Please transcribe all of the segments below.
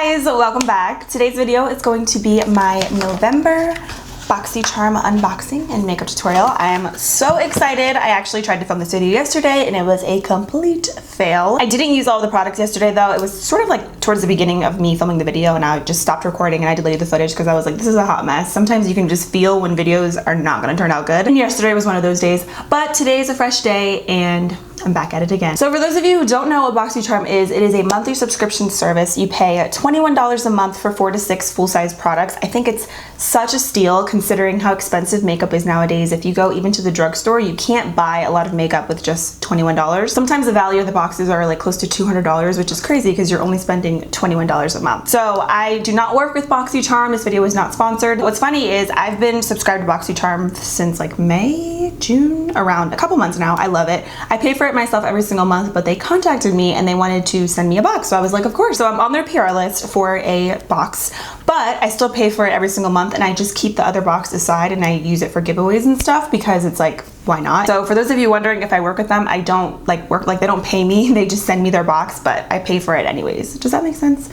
guys, welcome back. Today's video is going to be my November Boxycharm unboxing and makeup tutorial. I am so excited. I actually tried to film this video yesterday and it was a complete fail. I didn't use all the products yesterday though. It was sort of like towards the beginning of me filming the video and I just stopped recording and I deleted the footage because I was like, this is a hot mess. Sometimes you can just feel when videos are not gonna turn out good. And yesterday was one of those days, but today is a fresh day and I'm back at it again. So for those of you who don't know what Boxycharm is, it is a monthly subscription service. You pay $21 a month for 4 to 6 full-size products. I think it's such a steal considering how expensive makeup is nowadays. If you go even to the drugstore, you can't buy a lot of makeup with just $21. Sometimes the value of the boxes are like close to $200, which is crazy because you're only spending $21 a month. So I do not work with Boxycharm. This video is not sponsored. What's funny is I've been subscribed to Boxycharm since like May, June, around a couple months now. I love it. I pay for it myself every single month, but they contacted me and they wanted to send me a box. So I was like, of course. So I'm on their PR list for a box, but I still pay for it every single month and I just keep the other box aside and I use it for giveaways and stuff because it's like, why not? So for those of you wondering if I work with them, I don't like work, like they don't pay me. They just send me their box, but I pay for it anyways. Does that make sense?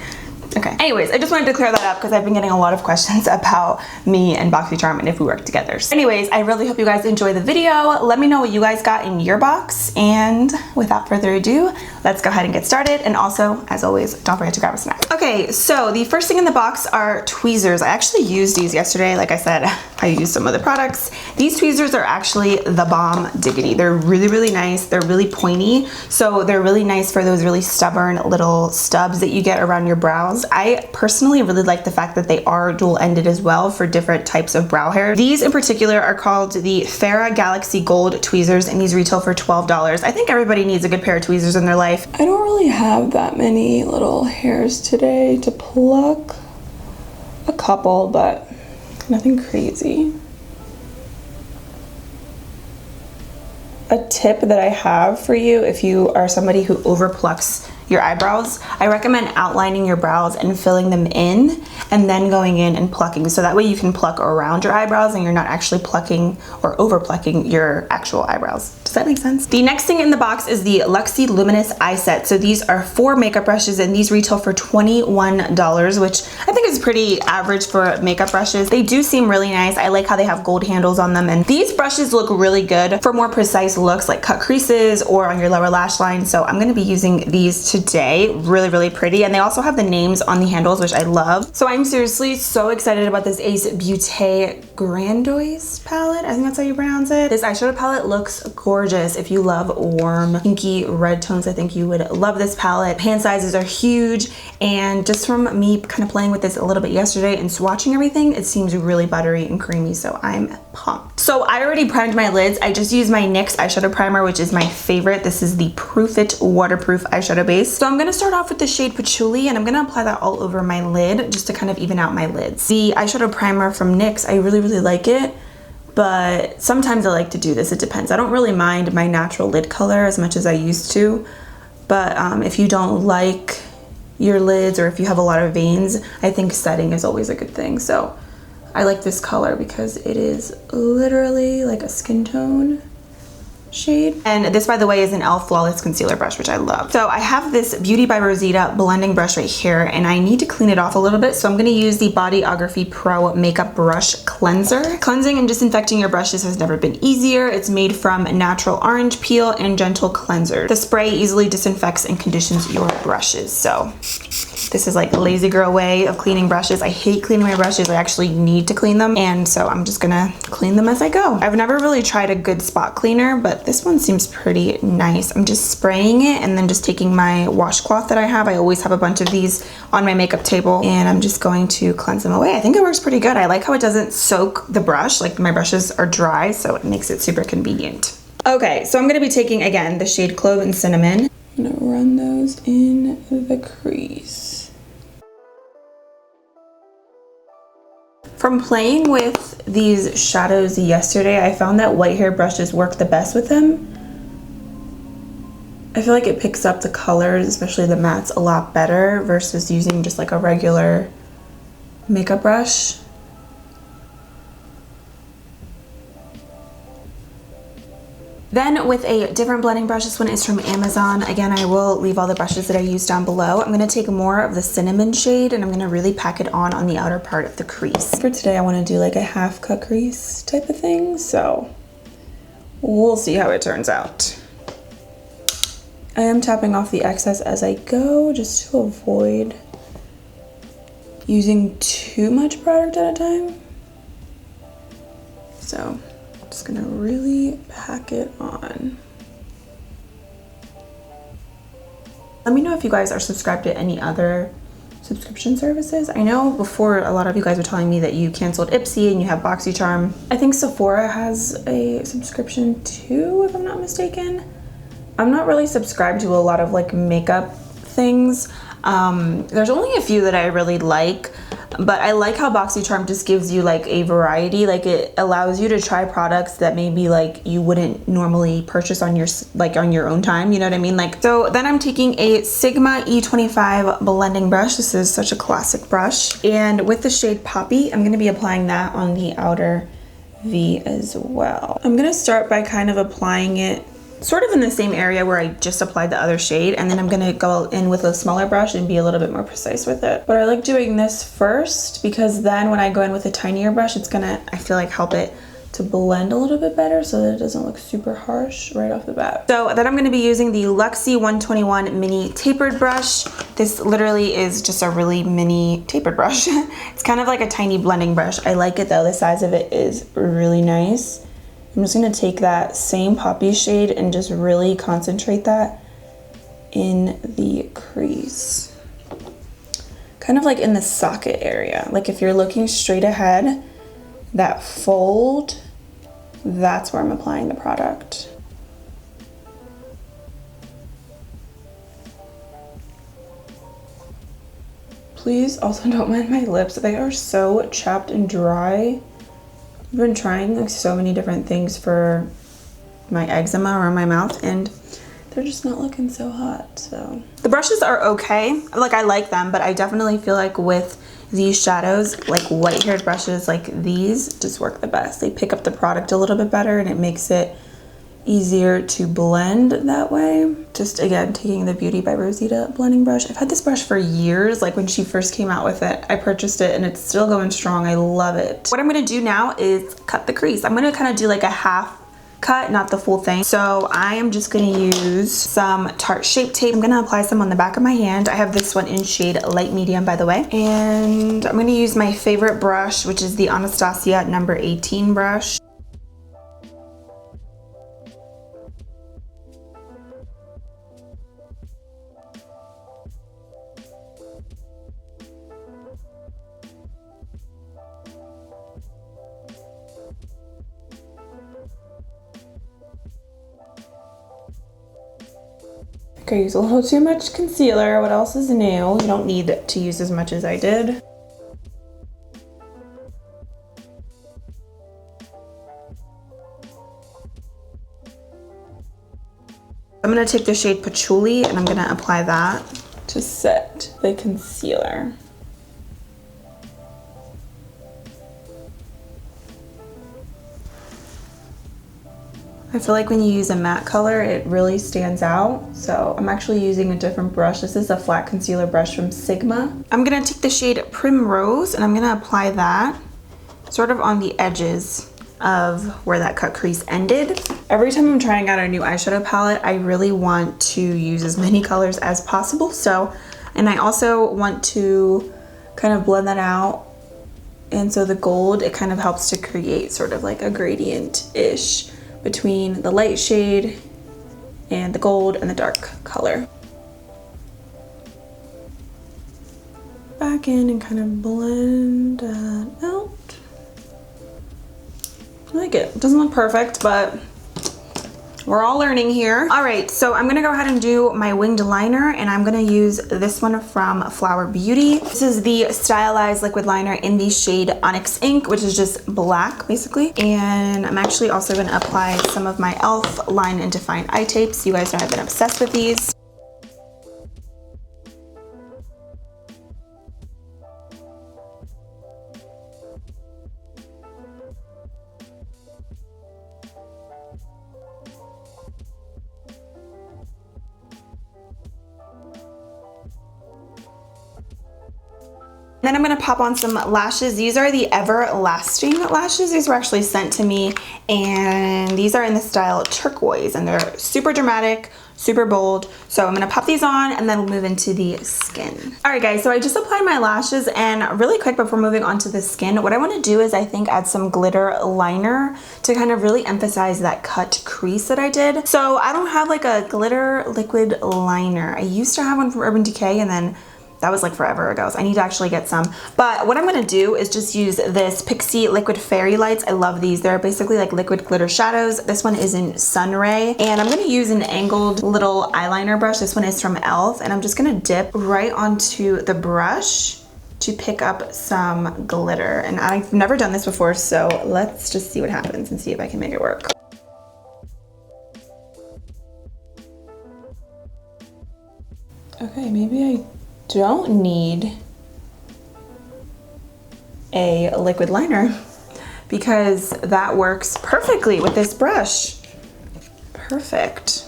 Okay. Anyways, I just wanted to clear that up because I've been getting a lot of questions about me and Boxycharm and if we work together. So anyways, I really hope you guys enjoy the video. Let me know what you guys got in your box. And without further ado, let's go ahead and get started. And also, as always, don't forget to grab a snack. Okay, so the first thing in the box are tweezers. I actually used these yesterday. Like I said, I used some other products. These tweezers are actually the bomb diggity. They're really, really nice. They're really pointy. So they're really nice for those really stubborn little stubs that you get around your brows. I personally really like the fact that they are dual-ended as well for different types of brow hair. These in particular are called the Farrah Galaxy Gold tweezers and these retail for $12. I think everybody needs a good pair of tweezers in their life. I don't really have that many little hairs today to pluck. A couple, but nothing crazy. A tip that I have for you if you are somebody who overplucks your eyebrows, I recommend outlining your brows and filling them in and then going in and plucking. So that way you can pluck around your eyebrows and you're not actually plucking or over plucking your actual eyebrows. Does that make sense? The next thing in the box is the Luxie Luminous Eye Set. So these are 4 makeup brushes and these retail for $21, which I think is pretty average for makeup brushes. They do seem really nice. I like how they have gold handles on them and these brushes look really good for more precise looks like cut creases or on your lower lash line. So I'm gonna be using these today. Really, really pretty. And they also have the names on the handles, which I love. So I'm seriously so excited about this Ace Beauté Grandoise palette. I think that's how you pronounce it. This eyeshadow palette looks gorgeous. If you love warm, pinky red tones, I think you would love this palette. Hand sizes are huge. And just from me kind of playing with this a little bit yesterday and swatching everything, it seems really buttery and creamy. So I'm pumped. So I already primed my lids. I just used my NYX eyeshadow primer, which is my favorite. This is the Proof It waterproof eyeshadow base. So I'm gonna start off with the shade Patchouli and I'm gonna apply that all over my lid just to kind of even out my lids. The eyeshadow primer from NYX, I really, really like it, but sometimes I like to do this. It depends. I don't really mind my natural lid color as much as I used to, but if you don't like your lids or if you have a lot of veins, I think setting is always a good thing. So I like this color because it is literally like a skin tone shade. And this, by the way, is an e.l.f. Flawless Concealer brush, which I love. So I have this Beauty by Rosita blending brush right here, and I need to clean it off a little bit. So I'm gonna use the Bodyography Pro Makeup Brush Cleanser. Cleansing and disinfecting your brushes has never been easier. It's made from natural orange peel and gentle cleanser. The spray easily disinfects and conditions your brushes. So this is like the lazy girl way of cleaning brushes. I hate cleaning my brushes. I actually need to clean them. And so I'm just gonna clean them as I go. I've never really tried a good spot cleaner, but this one seems pretty nice. I'm just spraying it and then just taking my washcloth that I have. I always have a bunch of these on my makeup table and I'm just going to cleanse them away. I think it works pretty good. I like how it doesn't soak the brush. Like my brushes are dry, so it makes it super convenient. Okay, so I'm gonna be taking, again, the shade Clove and Cinnamon. I'm gonna run those in the crease. From playing with these shadows yesterday, I found that white hair brushes work the best with them. I feel like it picks up the colors, especially the mattes, a lot better versus using just like a regular makeup brush. Then with a different blending brush, this one is from Amazon. Again, I will leave all the brushes that I use down below. I'm gonna take more of the cinnamon shade and I'm gonna really pack it on the outer part of the crease. For today, I wanna do like a half cut crease type of thing, so we'll see how it turns out. I am tapping off the excess as I go just to avoid using too much product at a time. So I'm just gonna really pack it on. Let me know if you guys are subscribed to any other subscription services. I know before a lot of you guys were telling me that you canceled Ipsy and you have BoxyCharm. I think Sephora has a subscription too, if I'm not mistaken. I'm not really subscribed to a lot of like makeup things. There's only a few that I really like, but I like how BoxyCharm just gives you like a variety. Like it allows you to try products that maybe like you wouldn't normally purchase on your own time, you know what I mean? Like, so then I'm taking a Sigma E25 blending brush. This is such a classic brush. And with the shade Poppy, I'm gonna be applying that on the outer V as well. I'm gonna start by kind of applying it sort of in the same area where I just applied the other shade, and then I'm gonna go in with a smaller brush and be a little bit more precise with it. But I like doing this first because then when I go in with a tinier brush, it's gonna, I feel like, help it to blend a little bit better so that it doesn't look super harsh right off the bat. So then I'm gonna be using the Luxie 121 mini tapered brush. This literally is just a really mini tapered brush. It's kind of like a tiny blending brush. I like it though, the size of it is really nice. I'm just gonna take that same Poppy shade and just really concentrate that in the crease. Kind of like in the socket area. Like if you're looking straight ahead, that fold, that's where I'm applying the product. Please also don't mind my lips. They are so chapped and dry. I've been trying like so many different things for my eczema around my mouth and they're just not looking so hot. So the brushes are okay. Like I like them, but I definitely feel like with these shadows, like white haired brushes like these just work the best. They pick up the product a little bit better and it makes it easier to blend that way. Just again, taking the BeautyByRosita blending brush. I've had this brush for years. Like when she first came out with it, I purchased it and it's still going strong. I love it. What I'm gonna do now is cut the crease. I'm gonna kind of do like a half cut, not the full thing. So I am just gonna use some Tarte Shape Tape. I'm gonna apply some on the back of my hand. I have this one in shade light medium, by the way. And I'm gonna use my favorite brush, which is the Anastasia number 18 brush. Okay, use a little too much concealer. What else is new? You don't need to use as much as I did. I'm gonna take the shade Patchouli and I'm gonna apply that to set the concealer. I feel like when you use a matte color, it really stands out. So I'm actually using a different brush. This is a flat concealer brush from Sigma. I'm gonna take the shade Primrose and I'm gonna apply that sort of on the edges of where that cut crease ended. Every time I'm trying out a new eyeshadow palette, I really want to use as many colors as possible. So, and I also want to kind of blend that out. And so the gold, it kind of helps to create sort of like a gradient-ish between the light shade and the gold and the dark color. Back in and kind of blend that out. I like it. It doesn't look perfect, but we're all learning here. All right, so I'm gonna go ahead and do my winged liner, and I'm gonna use this one from Flower Beauty. This is the stylized liquid liner in the shade Onyx Ink, which is just black, basically. And I'm actually also gonna apply some of my e.l.f. Line and Define eye tapes. You guys know I've been obsessed with these. Then I'm gonna pop on some lashes. These are the Everlasting lashes. These were actually sent to me, and these are in the style turquoise, and they're super dramatic, super bold. So I'm gonna pop these on, and then we'll move into the skin. All right, guys, so I just applied my lashes, and really quick before moving on to the skin, what I wanna do is I think add some glitter liner to kind of really emphasize that cut crease that I did. So I don't have like a glitter liquid liner. I used to have one from Urban Decay, and then that was like forever ago, so I need to actually get some. But what I'm gonna do is just use this Pixie Liquid Fairy Lights. I love these. They're basically like liquid glitter shadows. This one is in Sunray, and I'm gonna use an angled little eyeliner brush. This one is from e.l.f., and I'm just gonna dip right onto the brush to pick up some glitter. And I've never done this before, so let's just see what happens and see if I can make it work. Okay, maybe I don't need a liquid liner because that works perfectly with this brush. Perfect.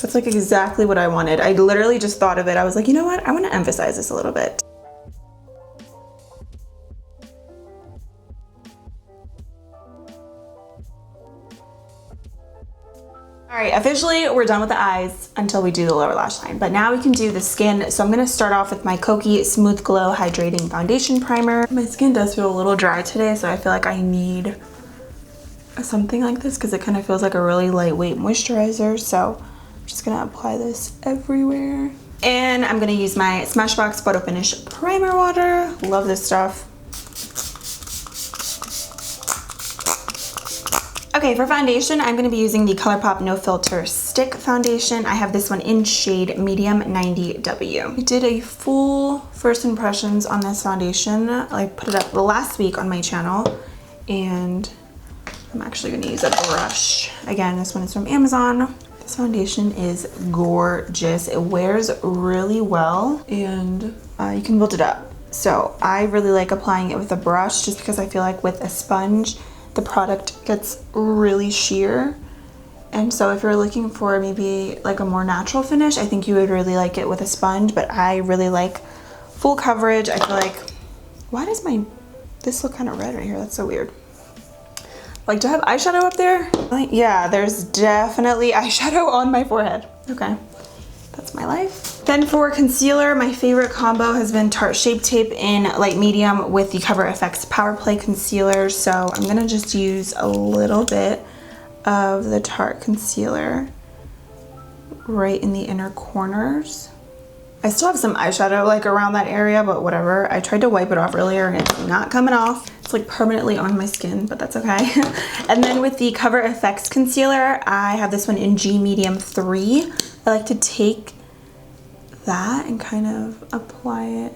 That's like exactly what I wanted. I literally just thought of it. I was like, you know what? I want to emphasize this a little bit. All right, officially we're done with the eyes until we do the lower lash line, but now we can do the skin. So I'm gonna start off with my Kokie Smooth Glow Hydrating Foundation Primer. My skin does feel a little dry today, so I feel like I need something like this because it kind of feels like a really lightweight moisturizer. So I'm just gonna apply this everywhere. And I'm gonna use my Smashbox Photo Finish Primer Water. Love this stuff. Okay, for foundation, I'm gonna be using the ColourPop No Filter Stick Foundation. I have this one in shade Medium 90W. I did a full first impressions on this foundation. I put it up last week on my channel, and I'm actually gonna use a brush. Again, this one is from Amazon. This foundation is gorgeous. It wears really well, and you can build it up. So I really like applying it with a brush just because I feel like with a sponge, the product gets really sheer. And so if you're looking for maybe like a more natural finish, I think you would really like it with a sponge, but I really like full coverage. I feel like, why does this look kind of red right here? That's so weird. Like, do I have eyeshadow up there? Yeah, there's definitely eyeshadow on my forehead. Okay, that's my life. Then for concealer, my favorite combo has been Tarte Shape Tape in light medium with the Cover FX Power Play Concealer. So I'm gonna just use a little bit of the Tarte concealer right in the inner corners. I still have some eyeshadow like around that area, but whatever. I tried to wipe it off earlier and it's not coming off. It's like permanently on my skin, but that's okay. And then with the Cover FX concealer, I have this one in G Medium 3. I like to take that and kind of apply it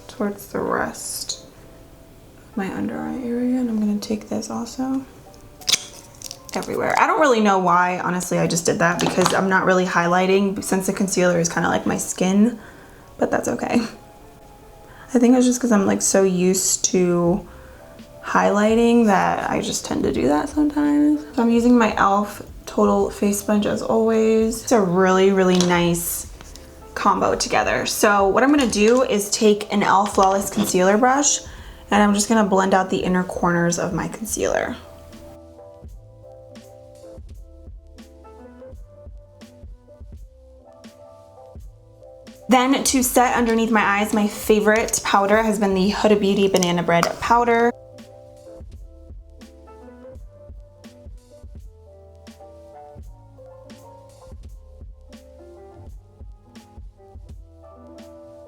towards the rest of my under eye area. And I'm gonna take this also everywhere. I don't really know why, honestly. I just did that because I'm not really highlighting since the concealer is kind of like my skin, but that's okay. I think it's just because I'm like so used to highlighting that I just tend to do that sometimes. So I'm using my e.l.f. Total Face Sponge as always. It's a really, really nice combo together. So what I'm gonna do is take an e.l.f. Flawless Concealer brush, and I'm just gonna blend out the inner corners of my concealer. Then to set underneath my eyes, my favorite powder has been the Huda Beauty Banana Bread Powder.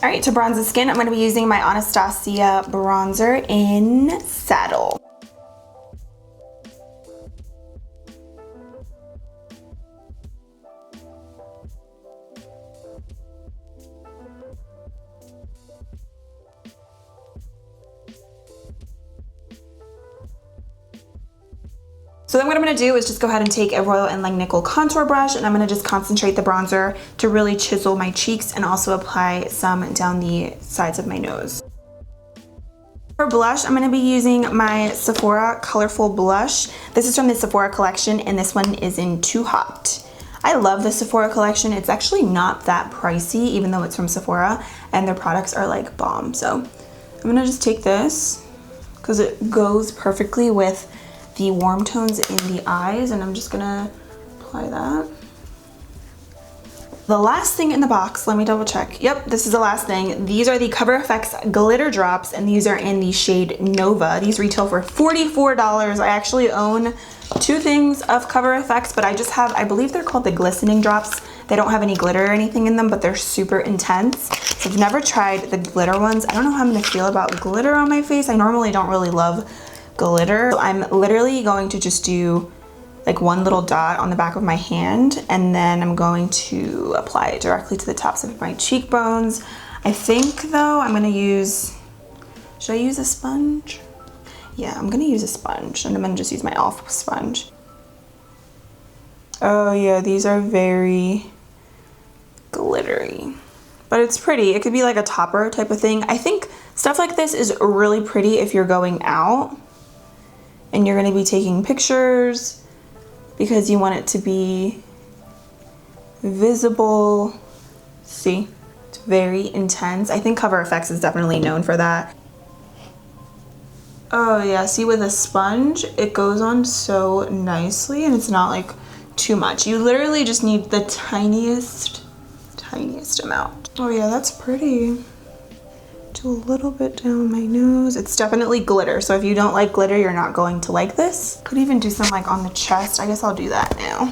All right, to bronze the skin, I'm gonna be using my Anastasia bronzer in Saddle. So then what I'm gonna do is just go ahead and take a Royal & Langnickel contour brush, and I'm gonna just concentrate the bronzer to really chisel my cheeks and also apply some down the sides of my nose. For blush, I'm gonna be using my Sephora Colorful Blush. This is from the Sephora Collection, and this one is in Too Hot. I love the Sephora collection. It's actually not that pricey, even though it's from Sephora, and their products are like bomb. So I'm gonna just take this because it goes perfectly with the warm tones in the eyes, and I'm just gonna apply that. The last thing in the box, let me double check. Yep, this is the last thing. These are the Cover FX glitter drops, and these are in the shade Nova. These retail for $44. I actually own 2 things of Cover FX, but I just have, I believe they're called the glistening drops. They don't have any glitter or anything in them, but they're super intense. So I've never tried the glitter ones. I don't know how I'm gonna feel about glitter on my face. I normally don't really love glitter. So I'm literally going to just do like one little dot on the back of my hand, and then I'm going to apply it directly to the tops of my cheekbones. I think though I'm gonna use, should I use a sponge? Yeah, I'm gonna use a sponge, and I'm gonna just use my e.l.f. sponge. Oh yeah, these are very glittery, but it's pretty. It could be like a topper type of thing. I think stuff like this is really pretty if you're going out and you're gonna be taking pictures, because you want it to be visible. See, it's very intense. I think Cover FX is definitely known for that. Oh yeah, see, with a sponge, it goes on so nicely, and it's not like too much. You literally just need the tiniest amount. Oh yeah, that's pretty. Do a little bit down my nose. It's definitely glitter, so if you don't like glitter, you're not going to like this. Could even do some like on the chest. I guess I'll do that now.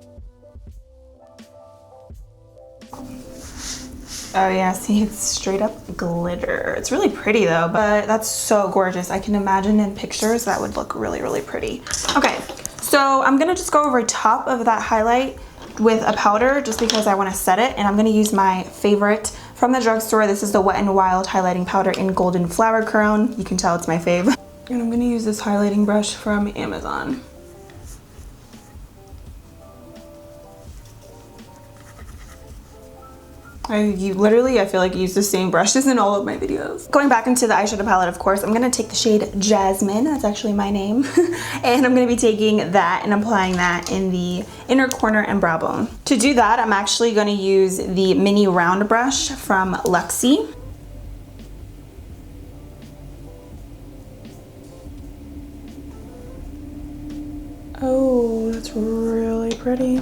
Oh yeah, see, it's straight up glitter. It's really pretty though, but that's so gorgeous. I can imagine in pictures that would look really, really pretty. Okay, so I'm gonna just go over top of that highlight with a powder just because I want to set it, and I'm gonna use my favorite from the drugstore. This is the Wet n Wild highlighting powder in Golden Flower Crown. You can tell it's my fave. And I'm gonna use this highlighting brush from Amazon. I feel like I use the same brushes in all of my videos. Going back into the eyeshadow palette, of course, I'm gonna take the shade Jasmine, that's actually my name, and I'm gonna be taking that and applying that in the inner corner and brow bone. To do that, I'm actually gonna use the mini round brush from Luxie. Oh, that's really pretty.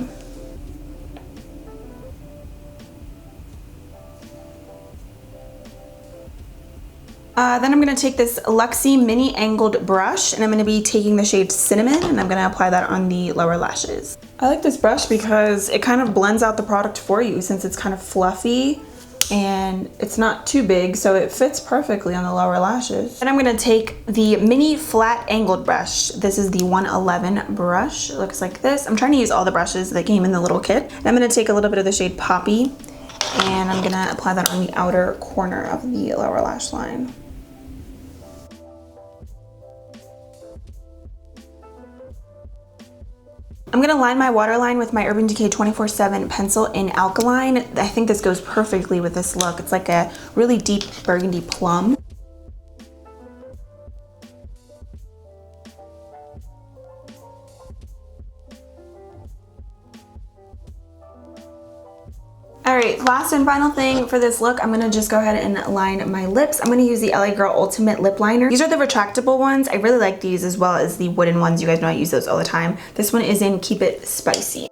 Then I'm going to take this Luxie mini angled brush, and I'm going to be taking the shade Cinnamon, and I'm going to apply that on the lower lashes. I like this brush because it kind of blends out the product for you, since it's kind of fluffy and it's not too big, so it fits perfectly on the lower lashes. And I'm going to take the mini flat angled brush. This is the 111 brush. It looks like this. I'm trying to use all the brushes that came in the little kit. And I'm going to take a little bit of the shade Poppy, and I'm going to apply that on the outer corner of the lower lash line. I'm gonna line my waterline with my Urban Decay 24/7 pencil in Alkaline. I think this goes perfectly with this look. It's like a really deep burgundy plum. All right, last and final thing for this look, I'm gonna just go ahead and line my lips. I'm gonna use the LA Girl Ultimate Lip Liner. These are the retractable ones. I really like these, as well as the wooden ones. You guys know I use those all the time. This one is in Keep It Spicy.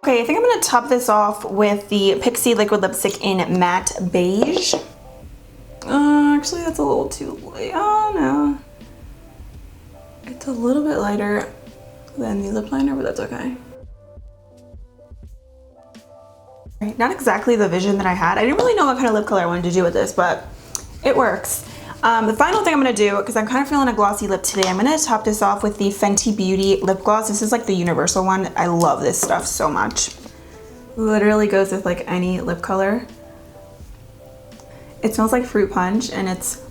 Okay, I think I'm gonna top this off with the Pixi Liquid Lipstick in Matte Beige. Actually, that's a little too light. Oh no. It's a little bit lighter than the lip liner, but that's okay. Right, not exactly the vision that I had. I didn't really know what kind of lip color I wanted to do with this, but it works. The final thing I'm gonna do, because I'm kind of feeling a glossy lip today, I'm gonna top this off with the Fenty Beauty lip gloss. This is like the universal one. I love this stuff so much. Literally goes with like any lip color. It smells like fruit punch, and it's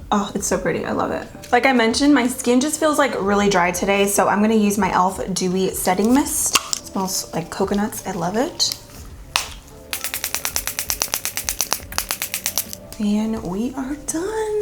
Oh, it's so pretty. I love it. Like I mentioned, my skin just feels like really dry today, so I'm gonna use my e.l.f. Dewy Setting Mist. It smells like coconuts. I love it. And we are done.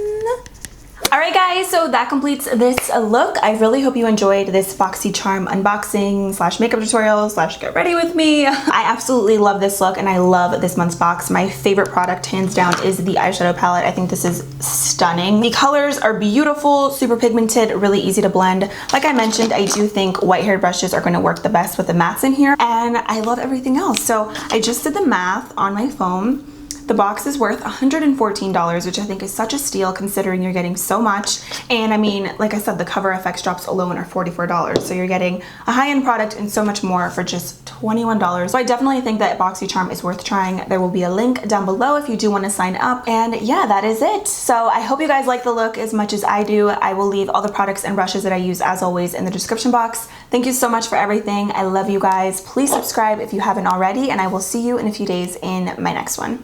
All right, guys, so that completes this look. I really hope you enjoyed this BoxyCharm unboxing slash makeup tutorial slash get ready with me. I absolutely love this look and I love this month's box. My favorite product, hands down, is the eyeshadow palette. I think this is stunning. The colors are beautiful, super pigmented, really easy to blend. Like I mentioned, I do think white-haired brushes are gonna work the best with the mattes in here, and I love everything else. So I just did the math on my phone. The box is worth $114, which I think is such a steal considering you're getting so much. And I mean, like I said, the Cover FX drops alone are $44. So you're getting a high-end product and so much more for just $21. So I definitely think that BoxyCharm is worth trying. There will be a link down below if you do want to sign up. And yeah, that is it. So I hope you guys like the look as much as I do. I will leave all the products and brushes that I use as always in the description box. Thank you so much for everything. I love you guys. Please subscribe if you haven't already, and I will see you in a few days in my next one.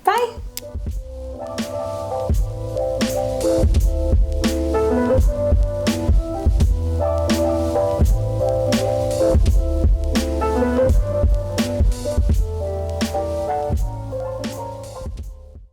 Bye.